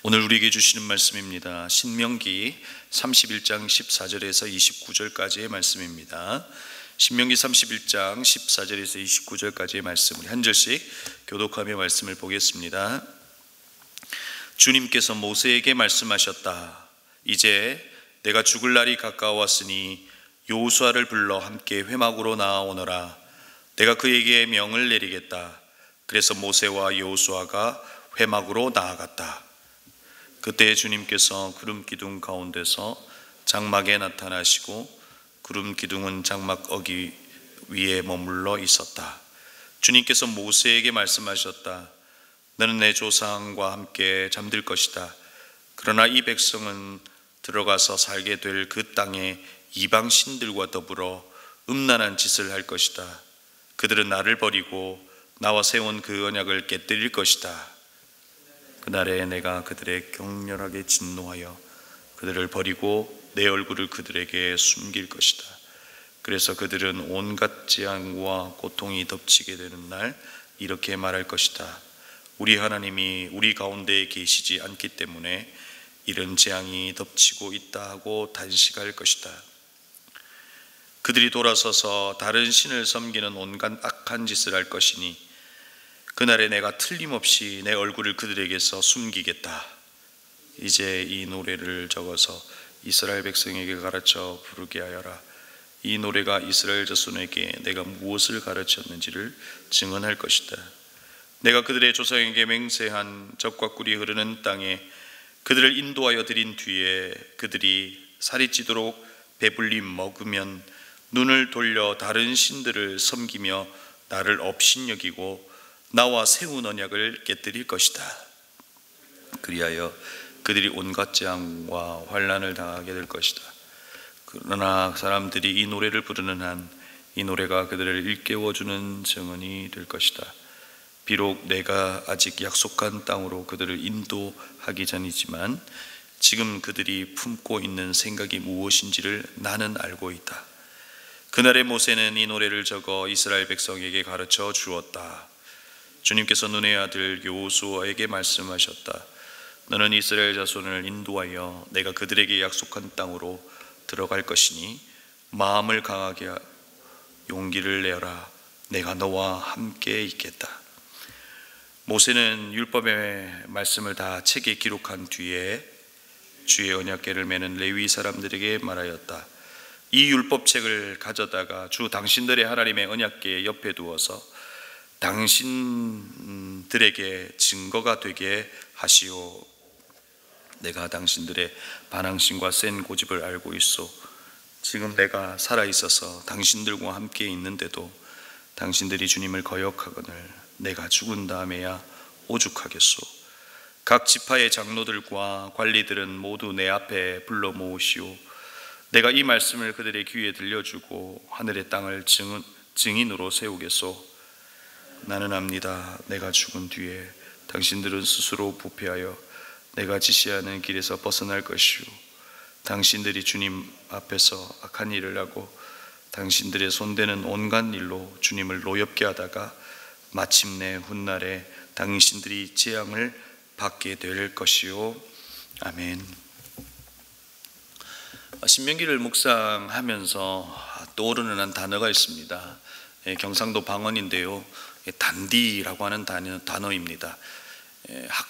오늘 우리에게 주시는 말씀입니다. 신명기 31장 14절에서 29절까지의 말씀입니다. 신명기 31장 14절에서 29절까지의 말씀, 우리 한 절씩 교독하며 말씀을 보겠습니다. 주님께서 모세에게 말씀하셨다. 이제 내가 죽을 날이 가까웠으니 여호수아를 불러 함께 회막으로 나아오너라. 내가 그에게 명을 내리겠다. 그래서 모세와 여호수아가 회막으로 나아갔다. 그때 주님께서 구름 기둥 가운데서 장막에 나타나시고 구름 기둥은 장막 어기 위에 머물러 있었다. 주님께서 모세에게 말씀하셨다. 너는 내 조상과 함께 잠들 것이다. 그러나 이 백성은 들어가서 살게 될 그 땅에 이방 신들과 더불어 음란한 짓을 할 것이다. 그들은 나를 버리고 나와 세운 그 언약을 깨뜨릴 것이다. 그날에 내가 그들의 격렬하게 진노하여 그들을 버리고 내 얼굴을 그들에게 숨길 것이다. 그래서 그들은 온갖 재앙과 고통이 덮치게 되는 날 이렇게 말할 것이다. 우리 하나님이 우리 가운데에 계시지 않기 때문에 이런 재앙이 덮치고 있다 하고 단식할 것이다. 그들이 돌아서서 다른 신을 섬기는 온갖 악한 짓을 할 것이니 그날에 내가 틀림없이 내 얼굴을 그들에게서 숨기겠다. 이제 이 노래를 적어서 이스라엘 백성에게 가르쳐 부르게 하여라. 이 노래가 이스라엘 자손에게 내가 무엇을 가르쳤는지를 증언할 것이다. 내가 그들의 조상에게 맹세한 젖과 꿀이 흐르는 땅에 그들을 인도하여 드린 뒤에 그들이 살이 찌도록 배불리 먹으면 눈을 돌려 다른 신들을 섬기며 나를 업신여기고 나와 세운 언약을 깨뜨릴 것이다. 그리하여 그들이 온갖 재앙과 환난을 당하게 될 것이다. 그러나 사람들이 이 노래를 부르는 한 이 노래가 그들을 일깨워주는 증언이 될 것이다. 비록 내가 아직 약속한 땅으로 그들을 인도하기 전이지만 지금 그들이 품고 있는 생각이 무엇인지를 나는 알고 있다. 그날에 모세는 이 노래를 적어 이스라엘 백성에게 가르쳐 주었다. 주님께서 눈의 아들 여호수아에게 말씀하셨다. 너는 이스라엘 자손을 인도하여 내가 그들에게 약속한 땅으로 들어갈 것이니 마음을 강하게 하고 용기를 내어라. 내가 너와 함께 있겠다. 모세는 율법의 말씀을 다 책에 기록한 뒤에 주의 언약궤를 메는 레위 사람들에게 말하였다. 이 율법책을 가져다가 주 당신들의 하나님의 언약궤 옆에 두어서 당신들에게 증거가 되게 하시오. 내가 당신들의 반항심과 센 고집을 알고 있소. 지금 내가 살아있어서 당신들과 함께 있는데도 당신들이 주님을 거역하거늘 내가 죽은 다음에야 오죽하겠소. 각 지파의 장로들과 관리들은 모두 내 앞에 불러 모으시오. 내가 이 말씀을 그들의 귀에 들려주고 하늘의 땅을 증인으로 세우겠소. 나는 압니다. 내가 죽은 뒤에 당신들은 스스로 부패하여 내가 지시하는 길에서 벗어날 것이오. 당신들이 주님 앞에서 악한 일을 하고 당신들의 손대는 온갖 일로 주님을 노엽게 하다가 마침내 훗날에 당신들이 재앙을 받게 될 것이오. 아멘. 신명기를 묵상하면서 떠오르는 한 단어가 있습니다. 경상도 방언인데요, 단디라고 하는 단어입니다.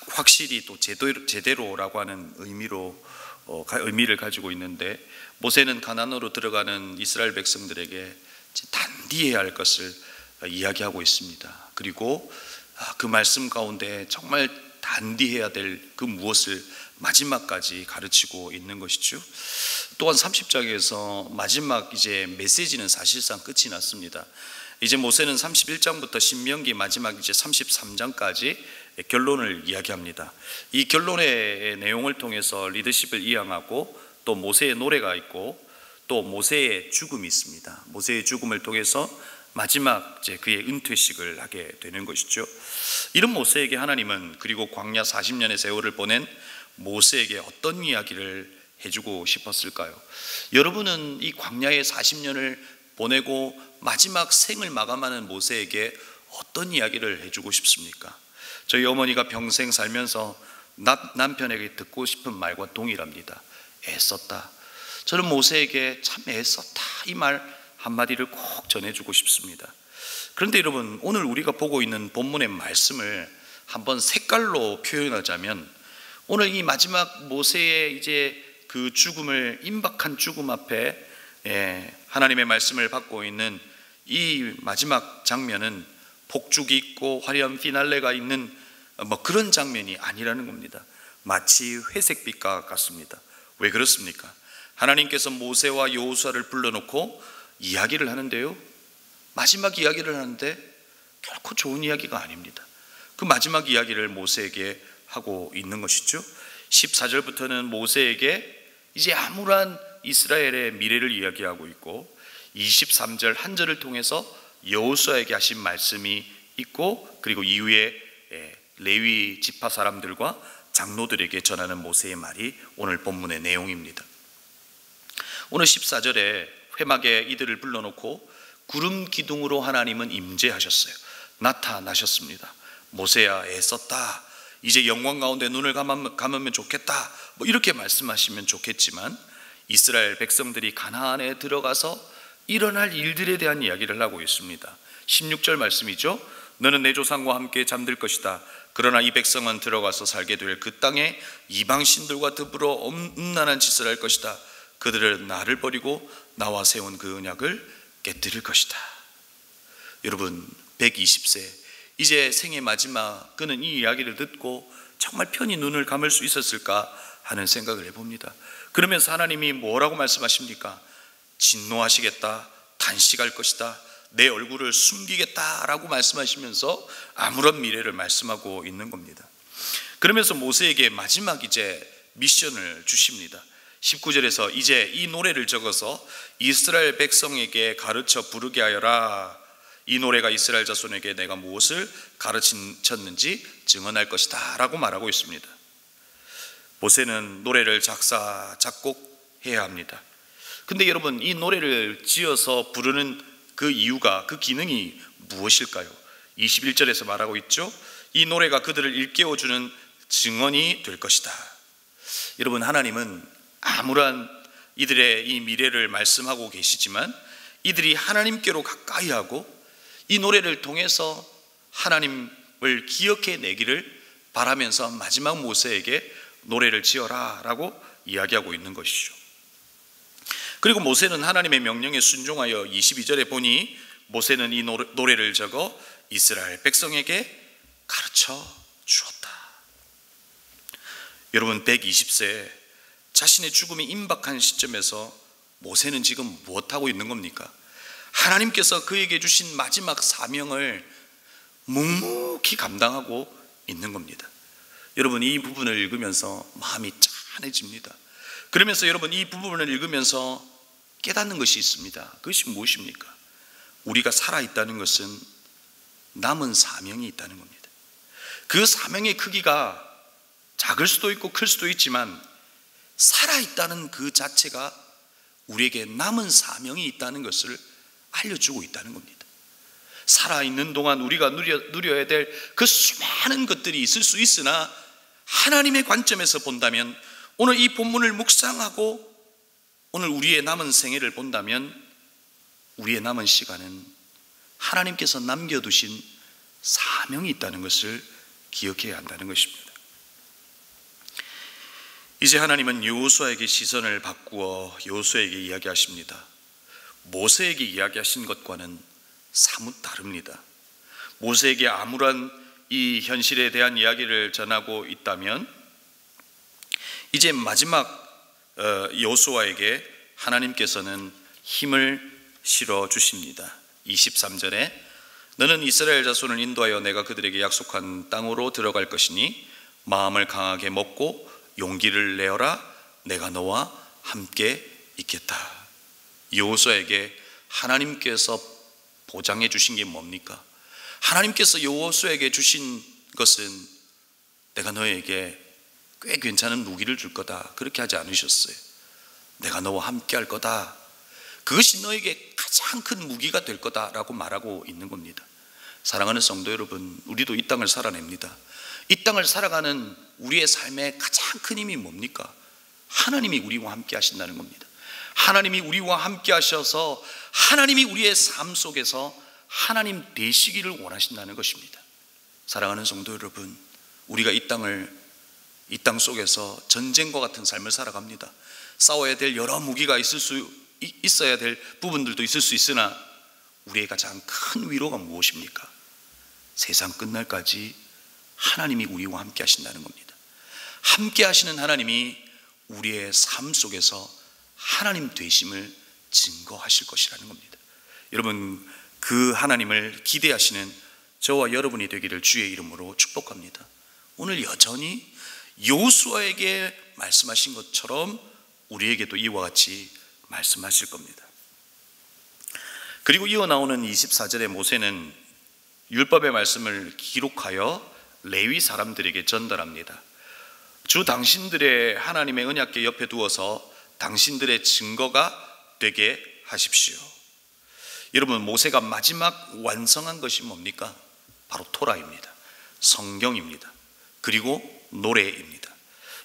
확실히 또 제대로라고 하는 의미를 가지고 있는데, 모세는 가나안으로 들어가는 이스라엘 백성들에게 단디해야 할 것을 이야기하고 있습니다. 그리고 그 말씀 가운데 정말 단디해야 될 그 무엇을 마지막까지 가르치고 있는 것이죠. 또한 30장에서 마지막 이제 메시지는 사실상 끝이 났습니다. 이제 모세는 31장부터 신명기 마지막 이제 33장까지 결론을 이야기합니다. 이 결론의 내용을 통해서 리더십을 이양하고 또 모세의 노래가 있고 또 모세의 죽음이 있습니다. 모세의 죽음을 통해서 마지막 이제 그의 은퇴식을 하게 되는 것이죠. 이런 모세에게 하나님은 그리고 광야 40년의 세월을 보낸 모세에게 어떤 이야기를 해주고 싶었을까요? 여러분은 이 광야의 40년을 보내고 마지막 생을 마감하는 모세에게 어떤 이야기를 해주고 싶습니까? 저희 어머니가 평생 살면서 남편에게 듣고 싶은 말과 동일합니다. 애썼다. 저는 모세에게 참 애썼다, 이 말 한마디를 꼭 전해주고 싶습니다. 그런데 여러분, 오늘 우리가 보고 있는 본문의 말씀을 한번 색깔로 표현하자면, 오늘 이 마지막 모세의 이제 그 죽음을, 임박한 죽음 앞에 하나님의 말씀을 받고 있는 이 마지막 장면은 폭죽이 있고 화려한 피날레가 있는 그런 장면이 아니라는 겁니다. 마치 회색빛과 같습니다. 왜 그렇습니까? 하나님께서 모세와 여호수아를 불러놓고 이야기를 하는데요, 마지막 이야기를 하는데 결코 좋은 이야기가 아닙니다. 그 마지막 이야기를 모세에게 하고 있는 것이죠. 14절부터는 모세에게 이제 암울한 이스라엘의 미래를 이야기하고 있고, 23절 한 절을 통해서 여호수아에게 하신 말씀이 있고, 그리고 이후에 레위 지파 사람들과 장로들에게 전하는 모세의 말이 오늘 본문의 내용입니다. 오늘 14절에 회막에 이들을 불러놓고 구름 기둥으로 하나님은 임재하셨어요. 나타나셨습니다. 모세야, 애썼다. 이제 영광 가운데 눈을 감으면 좋겠다. 이렇게 말씀하시면 좋겠지만, 이스라엘 백성들이 가나안에 들어가서 일어날 일들에 대한 이야기를 하고 있습니다. 16절 말씀이죠. 너는 내 조상과 함께 잠들 것이다. 그러나 이 백성은 들어가서 살게 될 그 땅에 이방신들과 더불어 음란한 짓을 할 것이다. 그들은 나를 버리고 나와 세운 그 언약을 깨뜨릴 것이다. 여러분, 120세 이제 생의 마지막, 그는 이 이야기를 듣고 정말 편히 눈을 감을 수 있었을까 하는 생각을 해봅니다. 그러면서 하나님이 뭐라고 말씀하십니까? 진노하시겠다, 단식할 것이다, 내 얼굴을 숨기겠다라고 말씀하시면서 아무런 미래를 말씀하고 있는 겁니다. 그러면서 모세에게 마지막 이제 미션을 주십니다. 19절에서 이제 이 노래를 적어서 이스라엘 백성에게 가르쳐 부르게 하여라. 이 노래가 이스라엘 자손에게 내가 무엇을 가르쳤는지 증언할 것이다 라고 말하고 있습니다. 모세는 노래를 작사 작곡해야 합니다. 근데 여러분, 이 노래를 지어서 부르는 그 이유가, 그 기능이 무엇일까요? 21절에서 말하고 있죠. 이 노래가 그들을 일깨워주는 증언이 될 것이다. 여러분, 하나님은 암울한 이들의 이 미래를 말씀하고 계시지만, 이들이 하나님께로 가까이 하고 이 노래를 통해서 하나님을 기억해내기를 바라면서 마지막 모세에게 노래를 지어라 라고 이야기하고 있는 것이죠. 그리고 모세는 하나님의 명령에 순종하여 22절에 보니 모세는 이 노래를 적어 이스라엘 백성에게 가르쳐 주었다. 여러분, 120세 자신의 죽음이 임박한 시점에서 모세는 지금 무엇하고 있는 겁니까? 하나님께서 그에게 주신 마지막 사명을 묵묵히 감당하고 있는 겁니다. 여러분, 이 부분을 읽으면서 마음이 짠해집니다. 그러면서 여러분, 이 부분을 읽으면서 깨닫는 것이 있습니다. 그것이 무엇입니까? 우리가 살아있다는 것은 남은 사명이 있다는 겁니다. 그 사명의 크기가 작을 수도 있고 클 수도 있지만, 살아있다는 그 자체가 우리에게 남은 사명이 있다는 것을 알려주고 있다는 겁니다. 살아있는 동안 우리가 누려야 될 그 수많은 것들이 있을 수 있으나, 하나님의 관점에서 본다면, 오늘 이 본문을 묵상하고 오늘 우리의 남은 생애를 본다면, 우리의 남은 시간은 하나님께서 남겨두신 사명이 있다는 것을 기억해야 한다는 것입니다. 이제 하나님은 여호수아에게 시선을 바꾸어 여호수아에게 이야기하십니다. 모세에게 이야기하신 것과는 사뭇 다릅니다. 모세에게 암울한 이 현실에 대한 이야기를 전하고 있다면, 이제 마지막 여호수아에게 하나님께서는 힘을 실어 주십니다. 23절에 너는 이스라엘 자손을 인도하여 내가 그들에게 약속한 땅으로 들어갈 것이니 마음을 강하게 먹고 용기를 내어라. 내가 너와 함께 있겠다. 여호수아에게 하나님께서 보장해 주신 게 뭡니까? 하나님께서 여호수아에게 주신 것은 내가 너에게 꽤 괜찮은 무기를 줄 거다, 그렇게 하지 않으셨어요. 내가 너와 함께 할 거다, 그것이 너에게 가장 큰 무기가 될 거다라고 말하고 있는 겁니다. 사랑하는 성도 여러분, 우리도 이 땅을 살아냅니다. 이 땅을 살아가는 우리의 삶의 가장 큰 힘이 뭡니까? 하나님이 우리와 함께 하신다는 겁니다. 하나님이 우리와 함께 하셔서 하나님이 우리의 삶 속에서 하나님 되시기를 원하신다는 것입니다. 사랑하는 성도 여러분, 우리가 이 땅 속에서 전쟁과 같은 삶을 살아갑니다. 싸워야 될 여러 무기가 있어야 될 부분들도 있을 수 있으나 우리의 가장 큰 위로가 무엇입니까? 세상 끝날까지 하나님이 우리와 함께 하신다는 겁니다. 함께 하시는 하나님이 우리의 삶 속에서 하나님 되심을 증거하실 것이라는 겁니다. 여러분, 그 하나님을 기대하시는 저와 여러분이 되기를 주의 이름으로 축복합니다. 오늘 여전히 여호수아에게 말씀하신 것처럼 우리에게도 이와 같이 말씀하실 겁니다. 그리고 이어 나오는 24절에 모세는 율법의 말씀을 기록하여 레위 사람들에게 전달합니다. 주 당신들의 하나님의 언약궤 옆에 두어서 당신들의 증거가 되게 하십시오. 여러분, 모세가 마지막 완성한 것이 뭡니까? 바로 토라입니다. 성경입니다. 그리고 노래입니다.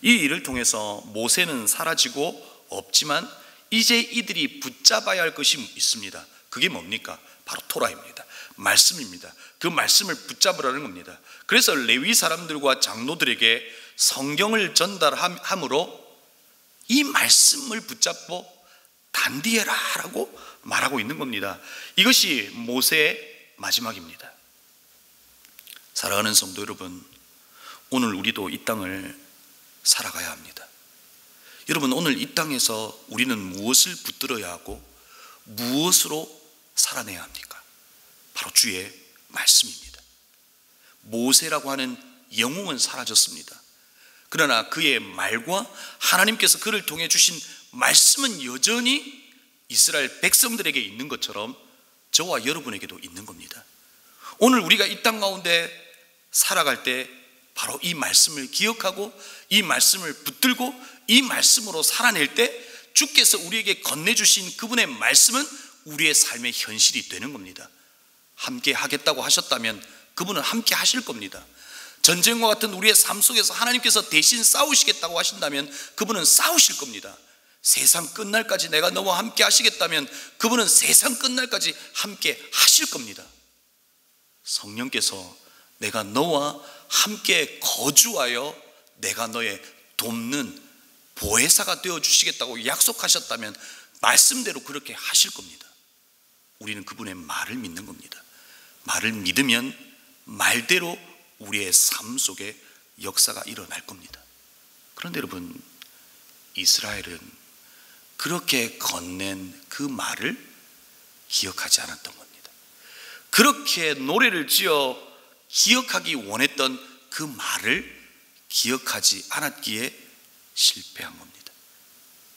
이 일을 통해서 모세는 사라지고 없지만 이제 이들이 붙잡아야 할 것이 있습니다. 그게 뭡니까? 바로 토라입니다. 말씀입니다. 그 말씀을 붙잡으라는 겁니다. 그래서 레위 사람들과 장로들에게 성경을 전달함으로 이 말씀을 붙잡고 단디해라 라고 말하고 있는 겁니다. 이것이 모세의 마지막입니다. 사랑하는 성도 여러분, 오늘 우리도 이 땅을 살아가야 합니다. 여러분, 오늘 이 땅에서 우리는 무엇을 붙들어야 하고 무엇으로 살아내야 합니까? 바로 주의 말씀입니다. 모세라고 하는 영웅은 사라졌습니다. 그러나 그의 말과 하나님께서 그를 통해 주신 말씀은 여전히 이스라엘 백성들에게 있는 것처럼 저와 여러분에게도 있는 겁니다. 오늘 우리가 이 땅 가운데 살아갈 때 바로 이 말씀을 기억하고 이 말씀을 붙들고 이 말씀으로 살아낼 때 주께서 우리에게 건네주신 그분의 말씀은 우리의 삶의 현실이 되는 겁니다. 함께 하겠다고 하셨다면 그분은 함께 하실 겁니다. 전쟁과 같은 우리의 삶 속에서 하나님께서 대신 싸우시겠다고 하신다면 그분은 싸우실 겁니다. 세상 끝날까지 내가 너와 함께 하시겠다면 그분은 세상 끝날까지 함께 하실 겁니다. 성령께서 내가 너와 함께 거주하여 내가 너의 돕는 보혜사가 되어주시겠다고 약속하셨다면 말씀대로 그렇게 하실 겁니다. 우리는 그분의 말을 믿는 겁니다. 말을 믿으면 말대로 우리의 삶 속에 역사가 일어날 겁니다. 그런데 여러분, 이스라엘은 그렇게 건넨 그 말을 기억하지 않았던 겁니다. 그렇게 노래를 지어 기억하기 원했던 그 말을 기억하지 않았기에 실패한 겁니다.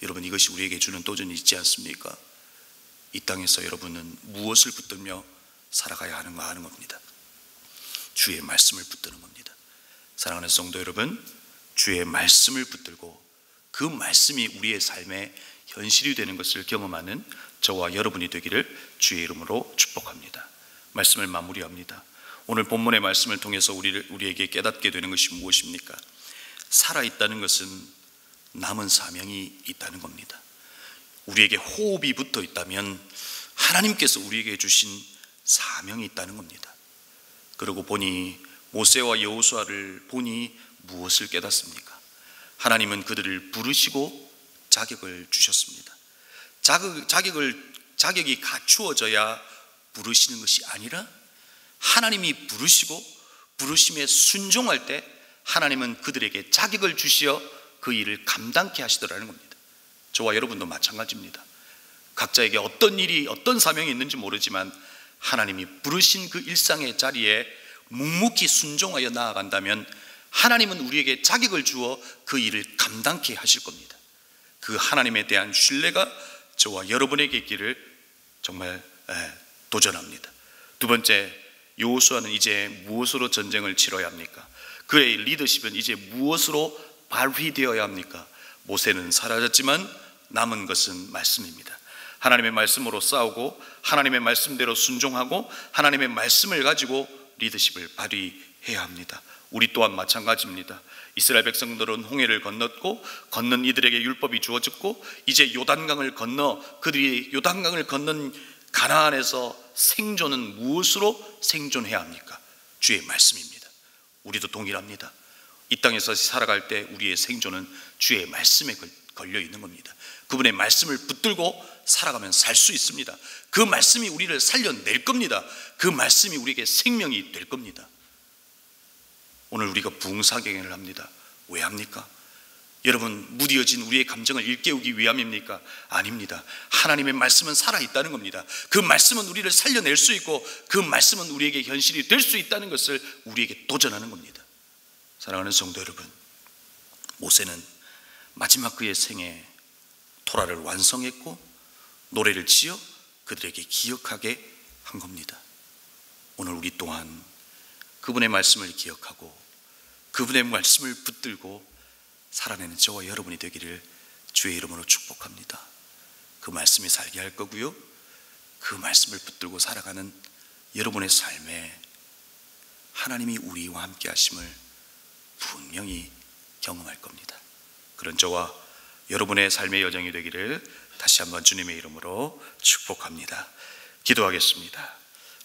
여러분, 이것이 우리에게 주는 도전이 있지 않습니까? 이 땅에서 여러분은 무엇을 붙들며 살아가야 하는가 하는 겁니다. 주의 말씀을 붙드는 겁니다. 사랑하는 성도 여러분, 주의 말씀을 붙들고 그 말씀이 우리의 삶의 현실이 되는 것을 경험하는 저와 여러분이 되기를 주의 이름으로 축복합니다. 말씀을 마무리합니다. 오늘 본문의 말씀을 통해서 우리에게 깨닫게 되는 것이 무엇입니까? 살아있다는 것은 남은 사명이 있다는 겁니다. 우리에게 호흡이 붙어 있다면 하나님께서 우리에게 주신 사명이 있다는 겁니다. 그러고 보니 모세와 여호수아를 보니 무엇을 깨닫습니까? 하나님은 그들을 부르시고 자격을 주셨습니다. 자격이 갖추어져야 부르시는 것이 아니라 하나님이 부르시고 부르심에 순종할 때 하나님은 그들에게 자격을 주시어 그 일을 감당케 하시더라는 겁니다. 저와 여러분도 마찬가지입니다. 각자에게 어떤 일이 어떤 사명이 있는지 모르지만 하나님이 부르신 그 일상의 자리에 묵묵히 순종하여 나아간다면 하나님은 우리에게 자격을 주어 그 일을 감당케 하실 겁니다. 그 하나님에 대한 신뢰가 저와 여러분에게 있기를 정말 도전합니다. 두 번째, 여호수아는 이제 무엇으로 전쟁을 치러야 합니까? 그의 리더십은 이제 무엇으로 발휘되어야 합니까? 모세는 사라졌지만 남은 것은 말씀입니다. 하나님의 말씀으로 싸우고 하나님의 말씀대로 순종하고 하나님의 말씀을 가지고 리더십을 발휘해야 합니다. 우리 또한 마찬가지입니다. 이스라엘 백성들은 홍해를 건넜고 건넌 이들에게 율법이 주어졌고 이제 요단강을 건너 그들이 요단강을 건넌 가나안에서 생존은 무엇으로 생존해야 합니까? 주의 말씀입니다. 우리도 동일합니다. 이 땅에서 살아갈 때 우리의 생존은 주의 말씀에 걸려 있는 겁니다. 그분의 말씀을 붙들고 살아가면 살 수 있습니다. 그 말씀이 우리를 살려낼 겁니다. 그 말씀이 우리에게 생명이 될 겁니다. 오늘 우리가 부흥사경회를 합니다. 왜 합니까? 여러분, 무뎌진 우리의 감정을 일깨우기 위함입니까? 아닙니다. 하나님의 말씀은 살아있다는 겁니다. 그 말씀은 우리를 살려낼 수 있고 그 말씀은 우리에게 현실이 될 수 있다는 것을 우리에게 도전하는 겁니다. 사랑하는 성도 여러분, 모세는 마지막 그의 생에 토라를 완성했고 노래를 지어 그들에게 기억하게 한 겁니다. 오늘 우리 또한 그분의 말씀을 기억하고 그분의 말씀을 붙들고 살아내는 저와 여러분이 되기를 주의 이름으로 축복합니다. 그 말씀이 살게 할 거고요, 그 말씀을 붙들고 살아가는 여러분의 삶에 하나님이 우리와 함께 하심을 분명히 경험할 겁니다. 그런 저와 여러분의 삶의 여정이 되기를 다시 한번 주님의 이름으로 축복합니다. 기도하겠습니다.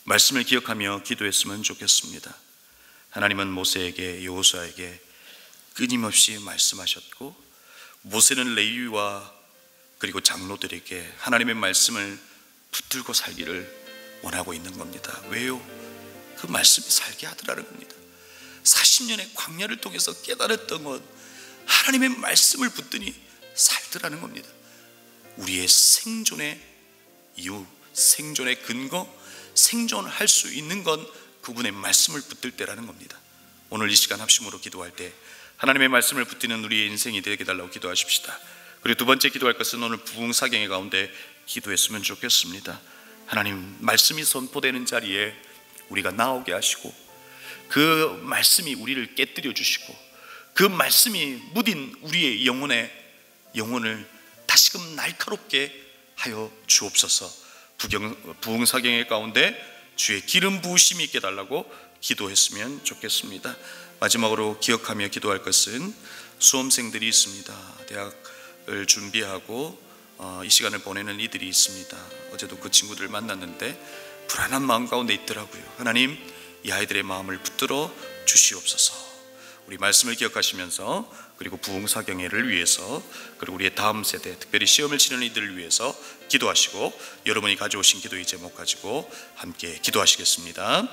말씀을 기억하며 기도했으면 좋겠습니다. 하나님은 모세에게 여호수아에게 끊임없이 말씀하셨고 모세는 레위와 그리고 장로들에게 하나님의 말씀을 붙들고 살기를 원하고 있는 겁니다. 왜요? 그 말씀이 살게 하더라는 겁니다. 40년의 광야를 통해서 깨달았던 것, 하나님의 말씀을 붙드니 살더라는 겁니다. 우리의 생존의 이유, 생존의 근거, 생존할 수 있는 건 그분의 말씀을 붙들 때라는 겁니다. 오늘 이 시간 합심으로 기도할 때 하나님의 말씀을 붙드는 우리의 인생이 되게 달라고 기도하십시다. 그리고 두 번째 기도할 것은 오늘 부흥사경회 가운데 기도했으면 좋겠습니다. 하나님, 말씀이 선포되는 자리에 우리가 나오게 하시고 그 말씀이 우리를 깨뜨려 주시고 그 말씀이 묻인 우리의 영혼을 다시금 날카롭게 하여 주옵소서. 부흥사경회 가운데 주의 기름 부으심이 있게 달라고 기도했으면 좋겠습니다. 마지막으로 기억하며 기도할 것은 수험생들이 있습니다. 대학을 준비하고 이 시간을 보내는 이들이 있습니다. 어제도 그 친구들을 만났는데 불안한 마음 가운데 있더라고요. 하나님, 이 아이들의 마음을 붙들어 주시옵소서. 우리 말씀을 기억하시면서 그리고 부흥사경회를 위해서 그리고 우리의 다음 세대, 특별히 시험을 치는 이들을 위해서 기도하시고 여러분이 가져오신 기도의 제목 가지고 함께 기도하시겠습니다.